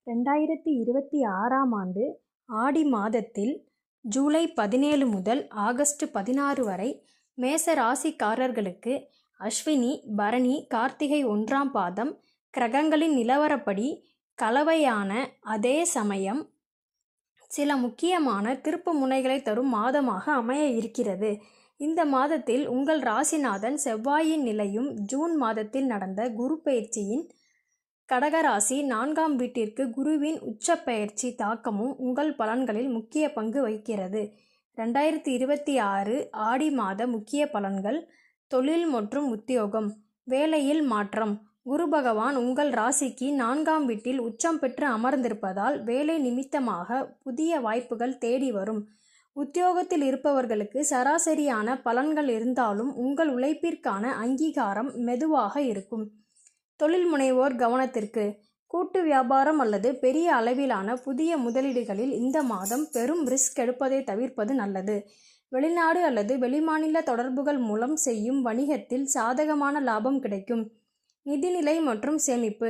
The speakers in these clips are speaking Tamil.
2026ஆம் ஆண்டு ஆடி மாதத்தில் ஜூலை 17 முதல் ஆகஸ்ட் 16 வரை மேச ராசிக்காரர்களுக்கு அஸ்வினி, பரணி, கார்த்திகை 1ஆம் பாதம் கிரகங்களின் நிலவரப்படி கலவையான அதே சமயம் சில முக்கியமான திருப்பு முனைகளை தரும் மாதமாக அமைய இருக்கிறது. இந்த மாதத்தில் உங்கள் ராசிநாதன் செவ்வாயின் நிலையும் ஜூன் மாதத்தில் நடந்த குரு பெயர்ச்சியின் கடகராசி 4ஆம் வீட்டிற்கு குருவின் உச்சப்பெயர்ச்சி தாக்கமும் உங்கள் பலன்களில் முக்கிய பங்கு வகிக்கிறது. 2026 ஆடி மாத முக்கிய பலன்கள். தொழில் மற்றும் உத்தியோகம். வேலையில் மாற்றம். குரு பகவான் உங்கள் ராசிக்கு 4ஆம் வீட்டில் உச்சம் பெற்று அமர்ந்திருப்பதால் வேலை நிமித்தமாக புதிய வாய்ப்புகள் தேடி வரும். உத்தியோகத்தில் இருப்பவர்களுக்கு சராசரியான பலன்கள் இருந்தாலும் உங்கள் உழைப்பிற்கான அங்கீகாரம் மெதுவாக இருக்கும். தொழில் முனைவோர் கவனத்திற்கு. கூட்டு வியாபாரம் அல்லது பெரிய அளவிலான புதிய முதலீடுகளில் இந்த மாதம் பெரும் ரிஸ்க் எடுப்பதை தவிர்ப்பது நல்லது. வெளிநாடு அல்லது வெளிமாநில தொடர்புகள் மூலம் செய்யும் வணிகத்தில் சாதகமான லாபம் கிடைக்கும். நிதிநிலை மற்றும் சேமிப்பு.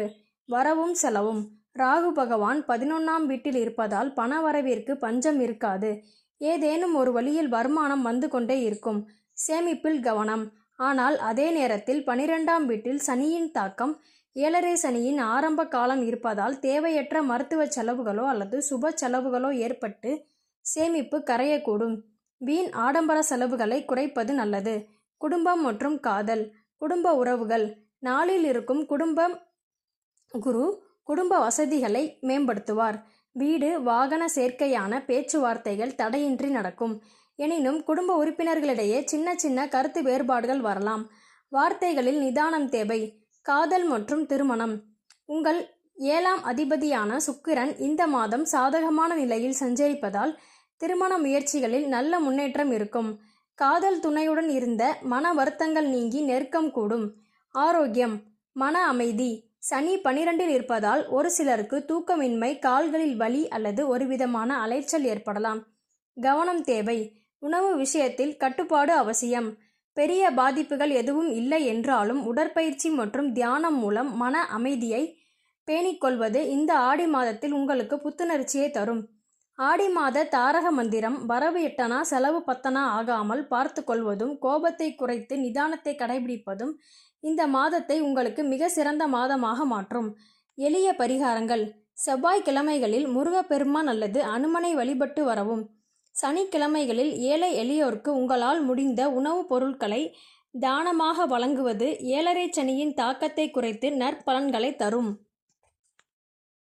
வரவும் செலவும். ராகு பகவான் 11ஆம் வீட்டில் இருப்பதால் பண வரவிற்கு பஞ்சம் இருக்காது. ஏதேனும் ஒரு வழியில் வருமானம் வந்து கொண்டே இருக்கும். சேமிப்பில் கவனம். ஆனால் அதே நேரத்தில் 12ஆம் வீட்டில் சனியின் தாக்கம், 7.5 சனியின் ஆரம்ப காலம் இருப்பதால் தேவையற்ற மருத்துவ செலவுகளோ அல்லது சுப செலவுகளோ ஏற்பட்டு சேமிப்பு கரையக்கூடும். வீண் ஆடம்பர செலவுகளை குறைப்பது நல்லது. குடும்பம் மற்றும் காதல். குடும்ப உறவுகள். நாளில் இருக்கும் குரு குடும்ப வசதிகளை மேம்படுத்துவார். வீடு வாகன சேர்க்கையான பேச்சுவார்த்தைகள் தடையின்றி நடக்கும். எனினும் குடும்ப உறுப்பினர்களிடையே சின்ன சின்ன கருத்து வேறுபாடுகள் வரலாம். வார்த்தைகளில் நிதானம் தேவை. காதல் மற்றும் திருமணம். உங்கள் 7ஆம் அதிபதியான சுக்கிரன் இந்த மாதம் சாதகமான நிலையில் சஞ்சரிப்பதால் திருமண முயற்சிகளில் நல்ல முன்னேற்றம் இருக்கும். காதல் துணையுடன் இருந்த மன வருத்தங்கள் நீங்கி நெருக்கம் கூடும். ஆரோக்கியம். மன அமைதி. சனி 12இல் இருப்பதால் ஒரு சிலருக்கு தூக்கமின்மை, கால்களில் வலி அல்லது ஒருவிதமான அலைச்சல் ஏற்படலாம். கவனம் தேவை. உணவு விஷயத்தில் கட்டுப்பாடு அவசியம். பெரிய பாதிப்புகள் எதுவும் இல்லை என்றாலும் உடற்பயிற்சி மற்றும் தியானம் மூலம் மன அமைதியை பேணிக்கொள்வது இந்த ஆடி மாதத்தில் உங்களுக்கு புத்துணர்ச்சியை தரும். ஆடி மாத தாரக மந்திரம். வரவு 8 செலவு 10 ஆகாமல் பார்த்து கொள்வதும் கோபத்தை குறைத்து நிதானத்தை கடைபிடிப்பதும் இந்த மாதத்தை உங்களுக்கு மிக சிறந்த மாதமாக மாற்றும். எளிய பரிகாரங்கள். செவ்வாய்க்கிழமைகளில் முருகப்பெருமான் அல்லது அனுமனை வழிபட்டு வரவும். சனிக்கிழமைகளில் ஏழை எளியோருக்கு உங்களால் முடிந்த உணவுப் பொருட்களை தானமாக வழங்குவது 7.5 சனியின் தாக்கத்தை குறைத்து நற்பலன்களை தரும்.